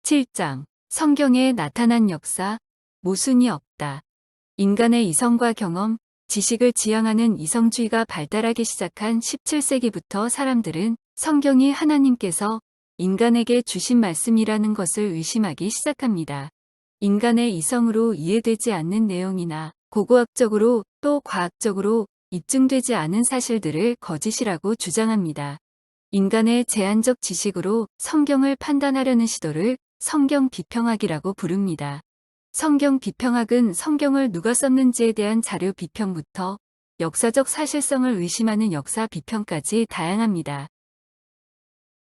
17장 성경에 나타난 역사, 모순이 없다. 인간의 이성과 경험, 지식을 지향하는 이성주의가 발달하기 시작한 17세기부터 사람들은 성경이 하나님께서 인간에게 주신 말씀이라는 것을 의심하기 시작합니다. 인간의 이성으로 이해되지 않는 내용이나 고고학적으로 또 과학적으로 입증되지 않은 사실들을 거짓이라고 주장합니다. 인간의 제한적 지식으로 성경을 판단하려는 시도를 성경 비평학이라고 부릅니다. 성경 비평학은 성경을 누가 썼는지에 대한 자료 비평부터 역사적 사실성을 의심하는 역사 비평까지 다양합니다.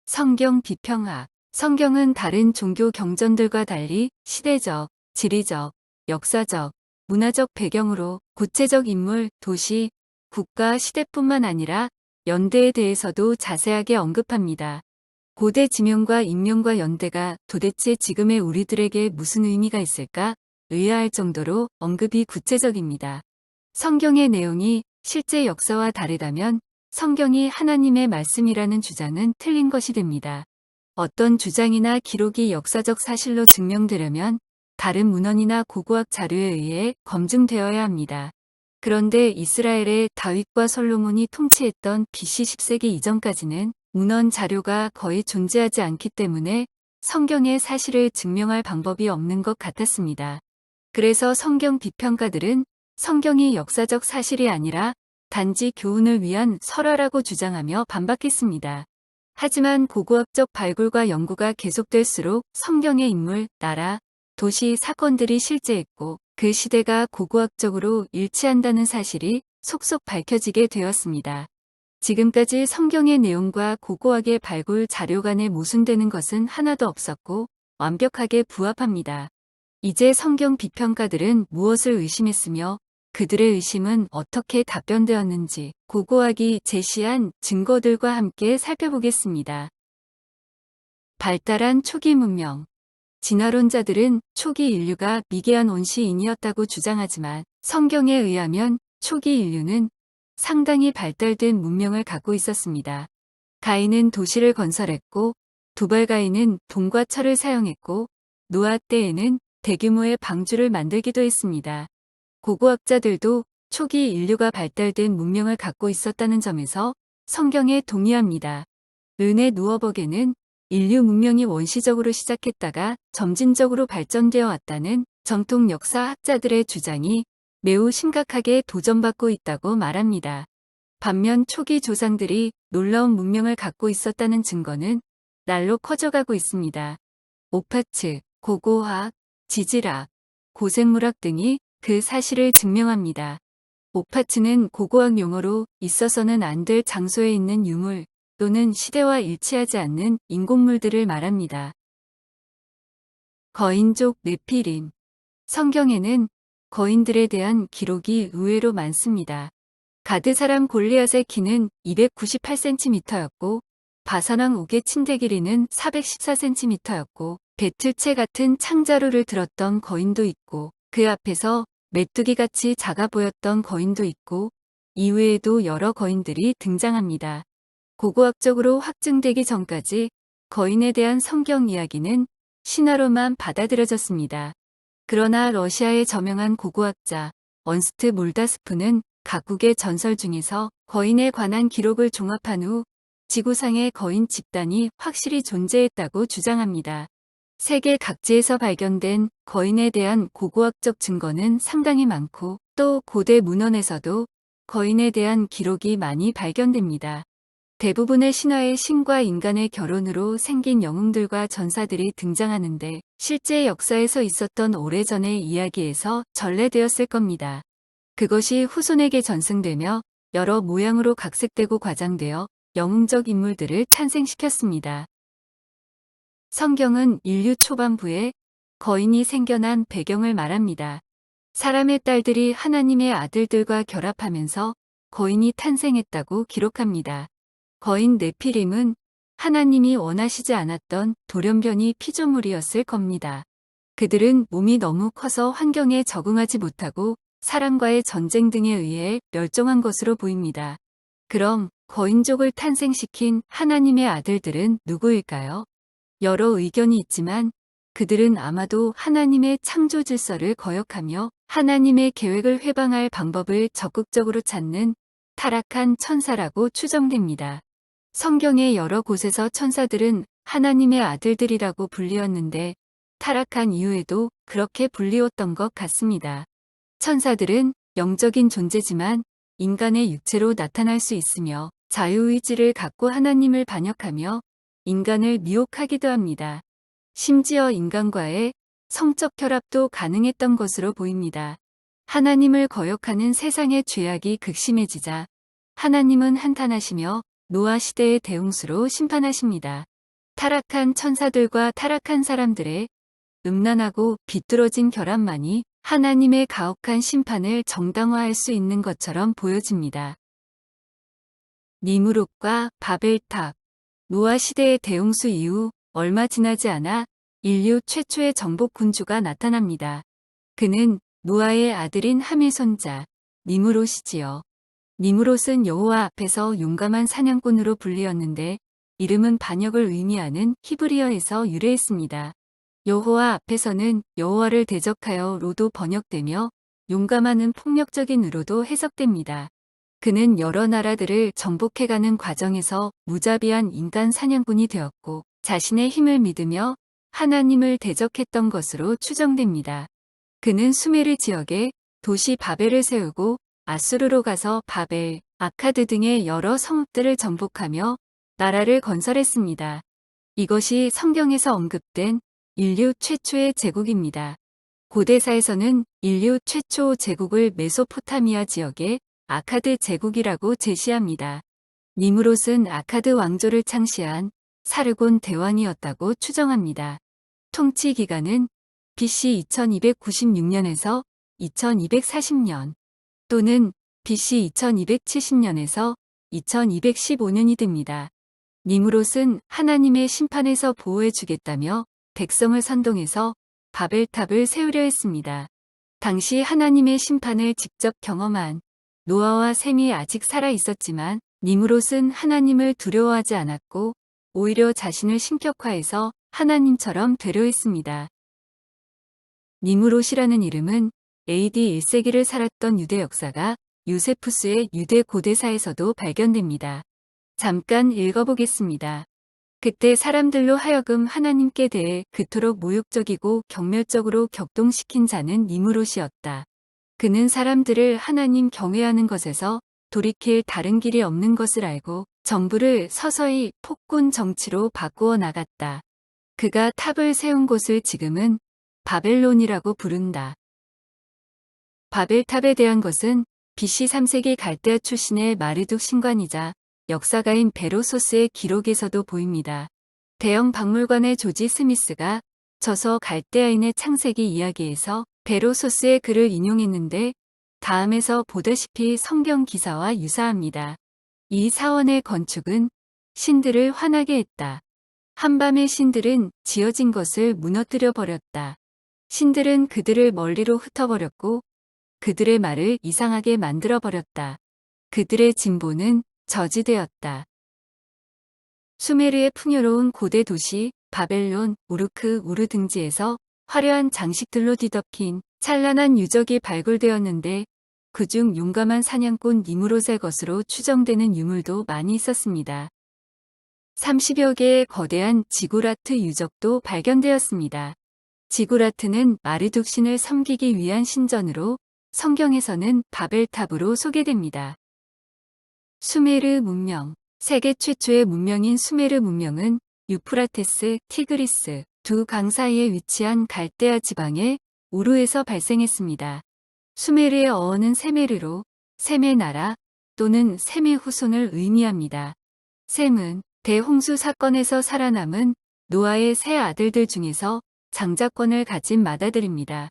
성경 비평학. 성경은 다른 종교 경전들과 달리 시대적, 지리적, 역사적, 문화적 배경으로 구체적 인물, 도시, 국가, 시대뿐만 아니라 연대에 대해서도 자세하게 언급합니다. 고대 지명과 인명과 연대가 도대체 지금의 우리들에게 무슨 의미가 있을까 의아할 정도로 언급이 구체적입니다. 성경의 내용이 실제 역사와 다르다면 성경이 하나님의 말씀이라는 주장은 틀린 것이 됩니다. 어떤 주장이나 기록이 역사적 사실로 증명되려면 다른 문헌이나 고고학 자료에 의해 검증되어야 합니다. 그런데 이스라엘의 다윗과 솔로몬이 통치했던 BC 10세기 이전까지는 문헌 자료가 거의 존재하지 않기 때문에 성경의 사실을 증명할 방법이 없는 것 같았습니다. 그래서 성경 비평가들은 성경이 역사적 사실이 아니라 단지 교훈을 위한 설화라고 주장하며 반박했습니다. 하지만 고고학적 발굴과 연구가 계속될수록 성경의 인물, 나라, 도시, 사건들이 실제했고 그 시대가 고고학적으로 일치한다는 사실이 속속 밝혀지게 되었습니다. 지금까지 성경의 내용과 고고학의 발굴 자료 간에 모순되는 것은 하나도 없었고 완벽하게 부합합니다. 이제 성경 비평가들은 무엇을 의심했으며 그들의 의심은 어떻게 답변되었는지 고고학이 제시한 증거들과 함께 살펴보겠습니다. 발달한 초기 문명. 진화론자들은 초기 인류가 미개한 원시인이었다고 주장하지만 성경에 의하면 초기 인류는 상당히 발달된 문명을 갖고 있었습니다. 가인은 도시를 건설했고 두발가인은 동과 철을 사용했고 노아 때에는 대규모의 방주를 만들기도 했습니다. 고고학자들도 초기 인류가 발달된 문명을 갖고 있었다는 점에서 성경에 동의합니다. 르네 누어버게는 인류 문명이 원시적으로 시작했다가 점진적으로 발전되어 왔다는 정통 역사학자들의 주장이 매우 심각하게 도전받고 있다고 말합니다. 반면 초기 조상들이 놀라운 문명을 갖고 있었다는 증거는 날로 커져가고 있습니다. 오파츠, 고고학, 지질학, 고생물학 등이 그 사실을 증명합니다. 오파츠는 고고학 용어로 있어서는 안 될 장소에 있는 유물 또는 시대와 일치하지 않는 인공물들을 말합니다. 거인족 네피림. 성경에는 거인들에 대한 기록이 의외로 많습니다. 가드 사람 골리앗의 키는 298cm였고 바산왕 옥의 침대 길이는 414cm였고 배틀채 같은 창자루를 들었던 거인도 있고 그 앞에서 메뚜기같이 작아 보였던 거인도 있고 이외에도 여러 거인들이 등장합니다. 고고학적으로 확증되기 전까지 거인에 대한 성경 이야기는 신화로만 받아들여졌습니다. 그러나 러시아의 저명한 고고학자 언스트 몰다스프는 각국의 전설 중에서 거인에 관한 기록을 종합한 후 지구상의 거인 집단이 확실히 존재했다고 주장합니다. 세계 각지에서 발견된 거인에 대한 고고학적 증거는 상당히 많고 또 고대 문헌에서도 거인에 대한 기록이 많이 발견됩니다. 대부분의 신화에 신과 인간의 결혼으로 생긴 영웅들과 전사들이 등장하는데 실제 역사에서 있었던 오래전의 이야기에서 전래되었을 겁니다. 그것이 후손에게 전승되며 여러 모양으로 각색되고 과장되어 영웅적 인물들을 탄생시켰습니다. 성경은 인류 초반부에 거인이 생겨난 배경을 말합니다. 사람의 딸들이 하나님의 아들들과 결합하면서 거인이 탄생했다고 기록합니다. 거인 네피림은 하나님이 원하시지 않았던 돌연변이 피조물이었을 겁니다. 그들은 몸이 너무 커서 환경에 적응하지 못하고 사람과의 전쟁 등에 의해 멸종한 것으로 보입니다. 그럼 거인족을 탄생시킨 하나님의 아들들은 누구일까요? 여러 의견이 있지만 그들은 아마도 하나님의 창조 질서를 거역하며 하나님의 계획을 회방할 방법을 적극적으로 찾는 타락한 천사라고 추정됩니다. 성경의 여러 곳에서 천사들은 하나님의 아들들이라고 불리웠는데 타락한 이후에도 그렇게 불리웠던 것 같습니다. 천사들은 영적인 존재지만 인간의 육체로 나타날 수 있으며 자유의지를 갖고 하나님을 반역하며 인간을 미혹하기도 합니다. 심지어 인간과의 성적 결합도 가능했던 것으로 보입니다. 하나님을 거역하는 세상의 죄악이 극심해지자 하나님은 한탄하시며 노아 시대의 대홍수로 심판하십니다. 타락한 천사들과 타락한 사람들의 음란하고 비뚤어진 결합만이 하나님의 가혹한 심판을 정당화할 수 있는 것처럼 보여집니다. 니무롯과 바벨탑. 노아 시대의 대홍수 이후 얼마 지나지 않아 인류 최초의 정복 군주가 나타납니다. 그는 노아의 아들인 함의 손자 니무롯이지요. 니무롯은 여호와 앞에서 용감한 사냥꾼으로 불리었는데 이름은 반역을 의미하는 히브리어에서 유래했습니다. 여호와 앞에서는 여호와를 대적하여로도 번역되며 용감하는 폭력적인 으로도 해석됩니다. 그는 여러 나라들을 정복해가는 과정에서 무자비한 인간 사냥꾼이 되었고 자신의 힘을 믿으며 하나님을 대적했던 것으로 추정됩니다. 그는 수메르 지역에 도시 바벨을 세우고 아수르로 가서 바벨, 아카드 등의 여러 성읍들을 정복하며 나라를 건설했습니다. 이것이 성경에서 언급된 인류 최초의 제국입니다. 고대사에서는 인류 최초 제국을 메소포타미아 지역의 아카드 제국이라고 제시합니다. 니무롯은 아카드 왕조를 창시한 사르곤 대왕이었다고 추정합니다. 통치 기간은 BC 2296년에서 2240년 또는 BC 2270년에서 2215년이 됩니다. 니무롯은 하나님의 심판에서 보호해 주겠다며 백성을 선동해서 바벨탑을 세우려 했습니다. 당시 하나님의 심판을 직접 경험한 노아와 셈이 아직 살아 있었지만 니무롯은 하나님을 두려워하지 않았고 오히려 자신을 신격화해서 하나님처럼 되려 했습니다. 니무롯이라는 이름은 AD 1세기를 살았던 유대 역사가 요세푸스의 유대 고대사에서도 발견됩니다. 잠깐 읽어보겠습니다. 그때 사람들로 하여금 하나님께 대해 그토록 모욕적이고 경멸적으로 격동시킨 자는 니무롯이었다. 그는 사람들을 하나님 경외하는 것에서 돌이킬 다른 길이 없는 것을 알고 정부를 서서히 폭군 정치로 바꾸어 나갔다. 그가 탑을 세운 곳을 지금은 바벨론이라고 부른다. 바벨탑에 대한 것은 BC 3세기 갈대아 출신의 마르둑 신관이자 역사가인 베로소스의 기록에서도 보입니다. 대형 박물관의 조지 스미스가 저서 갈대아인의 창세기 이야기에서 베로소스의 글을 인용했는데 다음에서 보다시피 성경 기사와 유사합니다. 이 사원의 건축은 신들을 화나게 했다. 한밤에 신들은 지어진 것을 무너뜨려 버렸다. 신들은 그들을 멀리로 흩어버렸고 그들의 말을 이상하게 만들어 버렸다. 그들의 진보는 저지되었다. 수메르의 풍요로운 고대 도시 바벨론, 우르크, 우르 등지에서 화려한 장식들로 뒤덮인 찬란한 유적이 발굴되었는데 그중 용감한 사냥꾼 니무롯의 것으로 추정되는 유물도 많이 있었습니다. 30여 개의 거대한 지구라트 유적도 발견되었습니다. 지구라트는 마르둑 신을 섬기기 위한 신전으로 성경에서는 바벨탑으로 소개됩니다. 수메르 문명. 세계 최초의 문명인 수메르 문명은 유프라테스, 티그리스 두 강 사이에 위치한 갈대아 지방의 우르에서 발생했습니다. 수메르의 어원은 세메르로 셈의 나라 또는 셈의 후손을 의미합니다. 셈은 대홍수 사건에서 살아남은 노아의 세 아들들 중에서 장자권을 가진 맏아들입니다.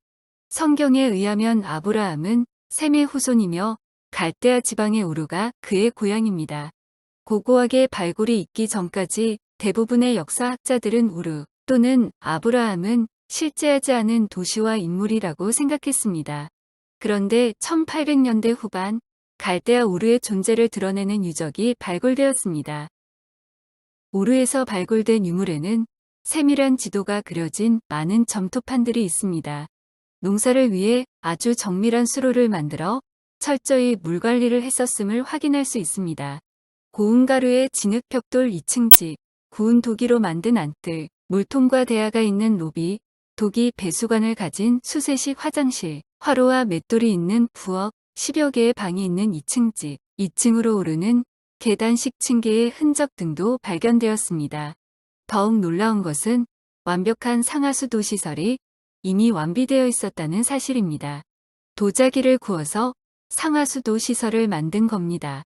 성경에 의하면 아브라함은 셈의 후손이며 갈대아 지방의 우르가 그의 고향입니다. 고고하게 발굴이 있기 전까지 대부분의 역사학자들은 우르 또는 아브라함은 실제하지 않은 도시와 인물이라고 생각했습니다. 그런데 1800년대 후반 갈대아 우르의 존재를 드러내는 유적이 발굴되었습니다. 우르에서 발굴된 유물에는 세밀한 지도가 그려진 많은 점토판들이 있습니다. 농사를 위해 아주 정밀한 수로를 만들어 철저히 물 관리를 했었음을 확인할 수 있습니다. 고운 가루의 진흙벽돌 2층집, 구운 도기로 만든 안뜰, 물통과 대야가 있는 로비, 도기 배수관을 가진 수세식 화장실, 화로와 맷돌이 있는 부엌, 10여 개의 방이 있는 2층집, 2층으로 오르는 계단식 층계의 흔적 등도 발견되었습니다. 더욱 놀라운 것은 완벽한 상하수도 시설이 이미 완비되어 있었다는 사실입니다. 도자기를 구워서 상하수도 시설을 만든 겁니다.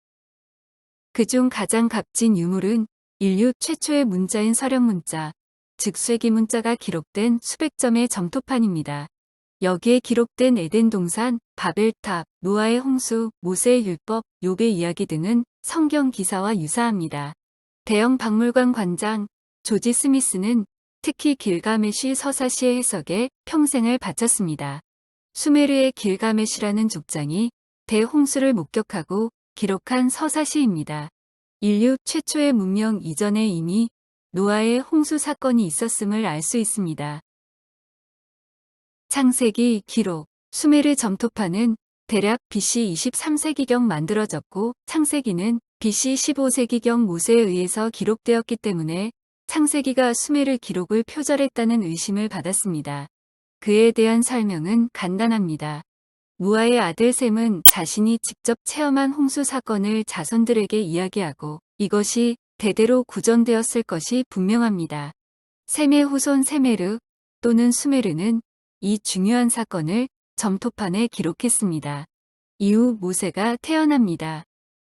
그중 가장 값진 유물은 인류 최초의 문자인 서령문자, 즉 쇠기 문자가 기록된 수백 점의 점토판입니다. 여기에 기록된 에덴 동산, 바벨탑, 노아의 홍수, 모세의 율법, 욥의 이야기 등은 성경 기사와 유사합니다. 대형 박물관 관장 조지 스미스는 특히 길가메시 서사시의 해석에 평생을 바쳤습니다. 수메르의 길가메시라는 족장이 대홍수를 목격하고 기록한 서사시입니다. 인류 최초의 문명 이전에 이미 노아의 홍수 사건이 있었음을 알 수 있습니다. 창세기 기록 수메르 점토판은 대략 BC 23세기경 만들어졌고 창세기는 BC 15세기경 모세에 의해서 기록되었기 때문에 창세기가 수메르 기록을 표절했다는 의심을 받았습니다. 그에 대한 설명은 간단합니다. 노아의 아들 셈은 자신이 직접 체험한 홍수 사건을 자손들에게 이야기하고 이것이 대대로 구전되었을 것이 분명합니다. 셈의 후손 세메르 또는 수메르는 이 중요한 사건을 점토판에 기록했습니다. 이후 모세가 태어납니다.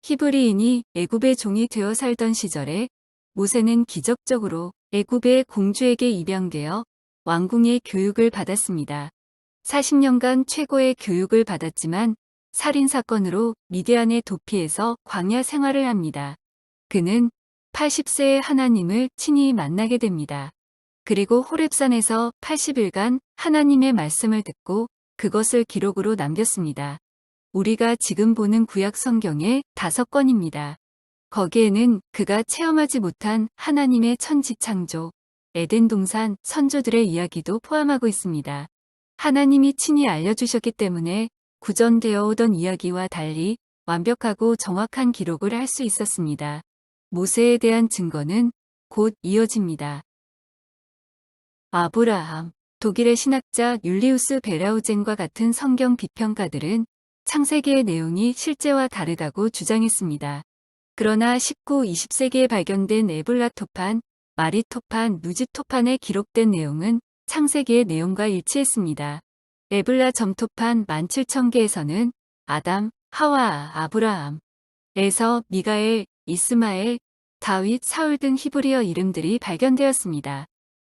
히브리인이 애굽의 종이 되어 살던 시절에 모세는 기적적으로 애굽의 공주에게 입양되어 왕궁의 교육을 받았습니다. 40년간 최고의 교육을 받았지만 살인사건으로 미디안의 도피해서 광야 생활을 합니다. 그는 80세의 하나님을 친히 만나게 됩니다. 그리고 호렙산에서 80일간 하나님의 말씀을 듣고 그것을 기록으로 남겼습니다. 우리가 지금 보는 구약 성경의 5권입니다. 거기에는 그가 체험하지 못한 하나님의 천지 창조, 에덴 동산 선조들의 이야기도 포함하고 있습니다. 하나님이 친히 알려주셨기 때문에 구전되어 오던 이야기와 달리 완벽하고 정확한 기록을 할 수 있었습니다. 모세에 대한 증거는 곧 이어집니다. 아브라함, 독일의 신학자 율리우스 베라우젠과 같은 성경 비평가들은 창세기의 내용이 실제와 다르다고 주장했습니다. 그러나 19, 20세기에 발견된 에블라토판, 마리토판, 누지토판에 기록된 내용은 창세기의 내용과 일치했습니다. 에블라 점토판 17,000개에서는 아담, 하와, 아브라함에서 미가엘, 이스마엘, 다윗, 사울 등 히브리어 이름들이 발견되었습니다.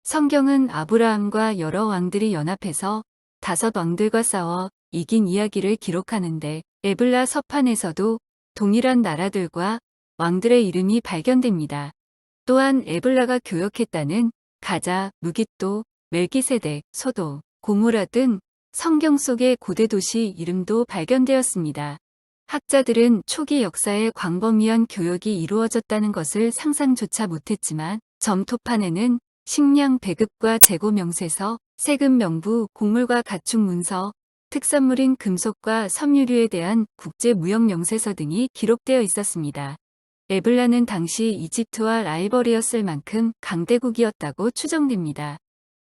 성경은 아브라함과 여러 왕들이 연합해서 5 왕들과 싸워 이긴 이야기를 기록하는데 에블라 서판에서도 동일한 나라들과 왕들의 이름이 발견됩니다. 또한 에블라가 교역했다는 가자, 무깃도, 멜기세덱, 소도, 고모라 등 성경 속의 고대 도시 이름도 발견되었습니다. 학자들은 초기 역사에 광범위한 교역이 이루어졌다는 것을 상상조차 못했지만 점토판에는 식량 배급과 재고 명세서, 세금 명부, 곡물과 가축 문서, 특산물인 금속과 섬유류에 대한 국제 무역 명세서 등이 기록되어 있었습니다. 에블라는 당시 이집트와 라이벌이었을 만큼 강대국이었다고 추정됩니다.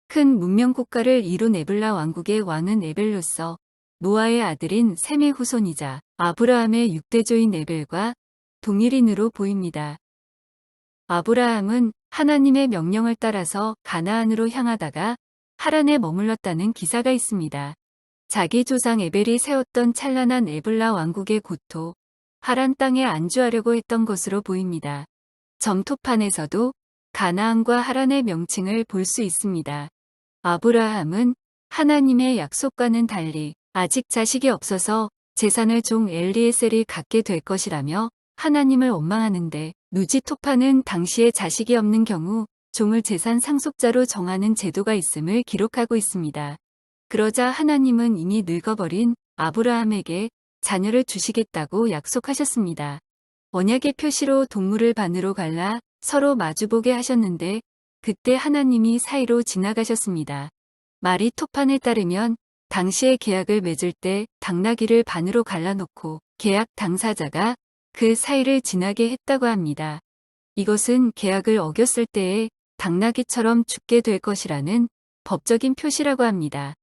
큰 문명 국가를 이룬 에블라 왕국의 왕은 에벨로서 노아의 아들인 셈의 후손이자 아브라함의 6대조인 에벨과 동일인으로 보입니다. 아브라함은 하나님의 명령을 따라서 가나안으로 향하다가 하란에 머물렀다는 기사가 있습니다. 자기 조상 에벨이 세웠던 찬란한 에블라 왕국의 고토, 하란 땅에 안주하려고 했던 것으로 보입니다. 점토판에서도 가나안과 하란의 명칭을 볼 수 있습니다. 아브라함은 하나님의 약속과는 달리 아직 자식이 없어서 재산을 종 엘리에셀이 갖게 될 것이라며 하나님을 원망하는데 누지토판은 당시에 자식이 없는 경우 종을 재산 상속자로 정하는 제도가 있음을 기록하고 있습니다. 그러자 하나님은 이미 늙어버린 아브라함에게 자녀를 주시겠다고 약속하셨습니다. 언약의 표시로 동물을 반으로 갈라 서로 마주보게 하셨는데 그때 하나님이 사이로 지나가셨습니다. 말이 토판에 따르면 당시의 계약을 맺을 때 당나귀를 반으로 갈라놓고 계약 당사자가 그 사이를 지나게 했다고 합니다. 이것은 계약을 어겼을 때에 당나귀처럼 죽게 될 것이라는 법적인 표시라고 합니다.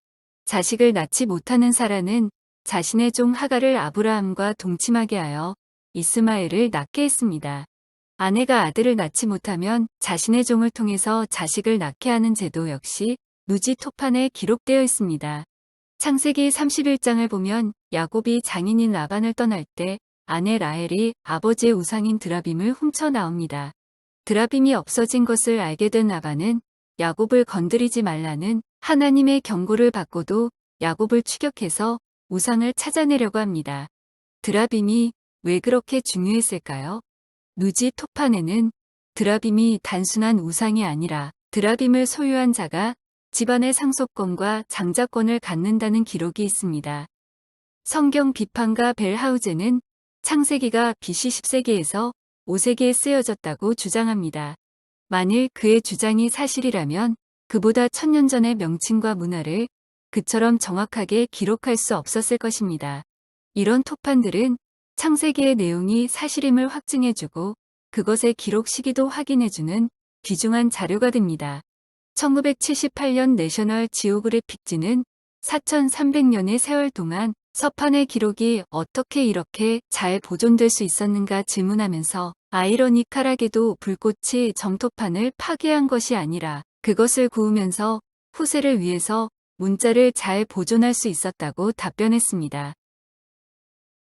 자식을 낳지 못하는 사라는 자신의 종 하갈을 아브라함과 동침하게 하여 이스마엘을 낳게 했습니다. 아내가 아들을 낳지 못하면 자신의 종을 통해서 자식을 낳게 하는 제도 역시 누지 토판에 기록되어 있습니다. 창세기 31장을 보면 야곱이 장인인 라반을 떠날 때 아내 라헬이 아버지의 우상인 드라빔을 훔쳐 나옵니다. 드라빔이 없어진 것을 알게 된 라반은 야곱을 건드리지 말라는 하나님의 경고를 받고도 야곱을 추격해서 우상을 찾아내려고 합니다. 드라빔이 왜 그렇게 중요했을까요? 누지 토판에는 드라빔이 단순한 우상이 아니라 드라빔을 소유한 자가 집안의 상속권과 장자권을 갖는다는 기록이 있습니다. 성경 비판가 벨하우제는 창세기가 BC 10세기에서 5세기에 쓰여졌다고 주장합니다. 만일 그의 주장이 사실이라면 그보다 1000년 전의 명칭과 문화를 그처럼 정확하게 기록할 수 없었을 것입니다. 이런 토판들은 창세기의 내용이 사실임을 확증해주고 그것의 기록 시기도 확인해주는 귀중한 자료가 됩니다. 1978년 내셔널 지오그래픽지는 4300년의 세월 동안 서판의 기록이 어떻게 이렇게 잘 보존될 수 있었는가 질문하면서 아이러니컬하게도 불꽃이 점토판을 파괴한 것이 아니라 그것을 구우면서 후세를 위해서 문자를 잘 보존할 수 있었다고 답변했습니다.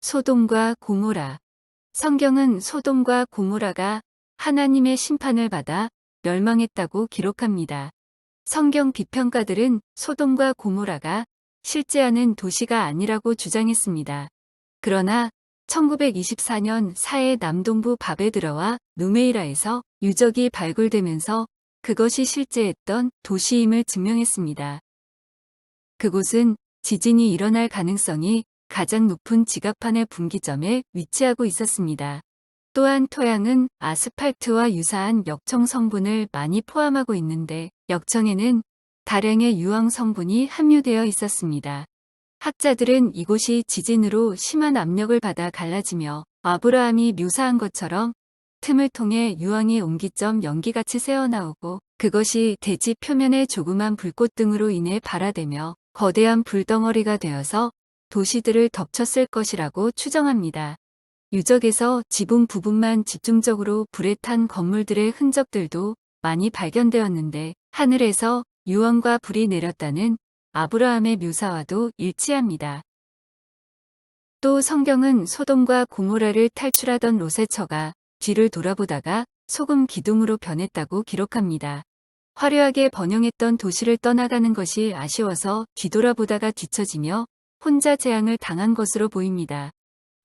소돔과 고모라. 성경은 소돔과 고모라가 하나님의 심판을 받아 멸망했다고 기록합니다. 성경 비평가들은 소돔과 고모라가 실제하는 도시가 아니라고 주장했습니다. 그러나 1924년 사해 남동부 바베드러와 누메이라에서 유적이 발굴되면서 그것이 실제했던 도시임을 증명했습니다. 그곳은 지진이 일어날 가능성이 가장 높은 지각판의 분기점에 위치하고 있었습니다. 또한 토양은 아스팔트와 유사한 역청 성분을 많이 포함하고 있는데 역청에는 다량의 유황 성분이 함유되어 있었습니다. 학자들은 이곳이 지진으로 심한 압력을 받아 갈라지며 아브라함이 묘사한 것처럼 틈을 통해 유황이 옹기점 연기같이 새어나오고 그것이 대지 표면의 조그만 불꽃 등으로 인해 발화되며 거대한 불덩어리가 되어서 도시들을 덮쳤을 것이라고 추정합니다. 유적에서 지붕 부분만 집중적으로 불에 탄 건물들의 흔적들도 많이 발견되었는데 하늘에서 유황과 불이 내렸다는 아브라함의 묘사와도 일치합니다. 또 성경은 소돔과 고모라를 탈출하던 롯의 처가 뒤를 돌아보다가 소금 기둥으로 변했다고 기록합니다. 화려하게 번영했던 도시를 떠나가는 것이 아쉬워서 뒤돌아보다가 뒤처지며 혼자 재앙을 당한 것으로 보입니다.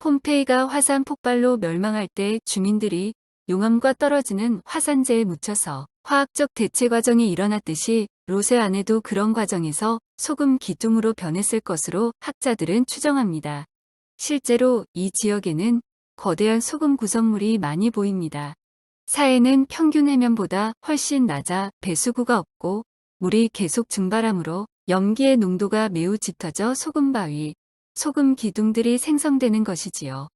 폼페이가 화산 폭발로 멸망할 때 주민들이 용암과 떨어지는 화산재에 묻혀서 화학적 대체 과정이 일어났듯이 롯의 아내도 그런 과정에서 소금 기둥으로 변했을 것으로 학자들은 추정합니다. 실제로 이 지역에는 거대한 소금 구성물이 많이 보입니다. 사해는 평균 해면보다 훨씬 낮아 배수구가 없고 물이 계속 증발하므로 염기의 농도가 매우 짙어져 소금바위, 소금 기둥들이 생성되는 것이지요.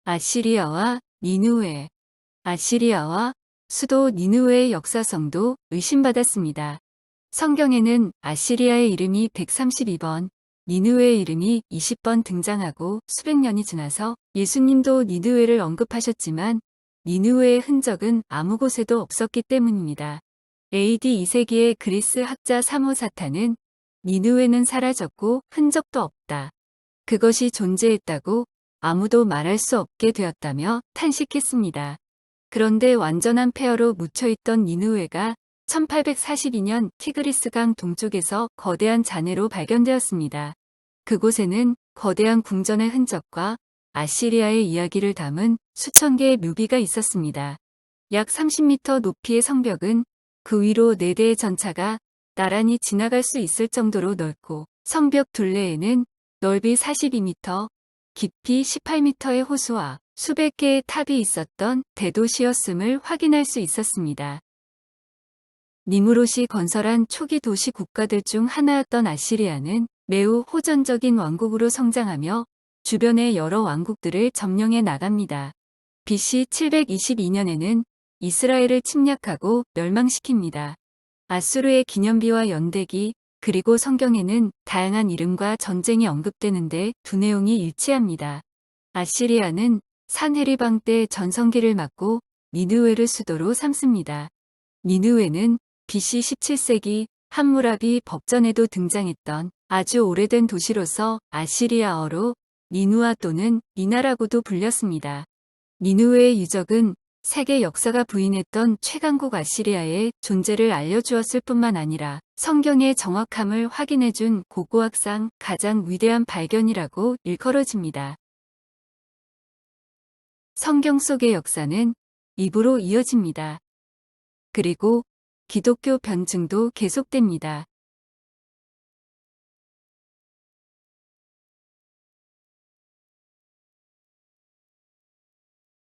아시리아와 니느웨. 아시리아와 수도 니느웨의 역사성도 의심받았습니다. 성경에는 아시리아의 이름이 132번, 니느웨의 이름이 20번 등장하고 수백 년이 지나서 예수님도 니느웨를 언급하셨지만 니느웨의 흔적은 아무 곳에도 없었기 때문입니다. AD 2세기의 그리스 학자 사모사타는 니느웨는 사라졌고 흔적도 없다. 그것이 존재했다고 아무도 말할 수 없게 되었다며 탄식했습니다. 그런데 완전한 폐허로 묻혀있던 니느웨가 1842년 티그리스강 동쪽에서 거대한 잔해로 발견되었습니다. 그곳에는 거대한 궁전의 흔적과 아시리아의 이야기를 담은 수천 개의 묘비가 있었습니다. 약 30m 높이의 성벽은 그 위로 4대의 전차가 나란히 지나갈 수 있을 정도로 넓고 성벽 둘레에는 넓이 42m, 깊이 18m의 호수와 수백 개의 탑이 있었던 대도시였음을 확인할 수 있었습니다. 니무롯이 건설한 초기 도시 국가들 중 하나였던 아시리아는 매우 호전적인 왕국으로 성장하며 주변의 여러 왕국들을 점령해 나갑니다. BC 722년에는 이스라엘을 침략하고 멸망시킵니다. 아수르의 기념비와 연대기, 그리고 성경에는 다양한 이름과 전쟁이 언급되는데 두 내용이 일치합니다. 아시리아는 산헤리방 때 전성기를 맞고 니느웨를 수도로 삼습니다. 니느웨는 BC 17세기 함무라비 법전에도 등장했던 아주 오래된 도시로서 아시리아어로 니누아 또는 니나라고도 불렸습니다. 니느웨의 유적은 세계 역사가 부인했던 최강국 아시리아의 존재를 알려주었을 뿐만 아니라 성경의 정확함을 확인해준 고고학상 가장 위대한 발견이라고 일컬어집니다. 성경 속의 역사는 입으로 이어집니다. 그리고 기독교 변증도 계속됩니다.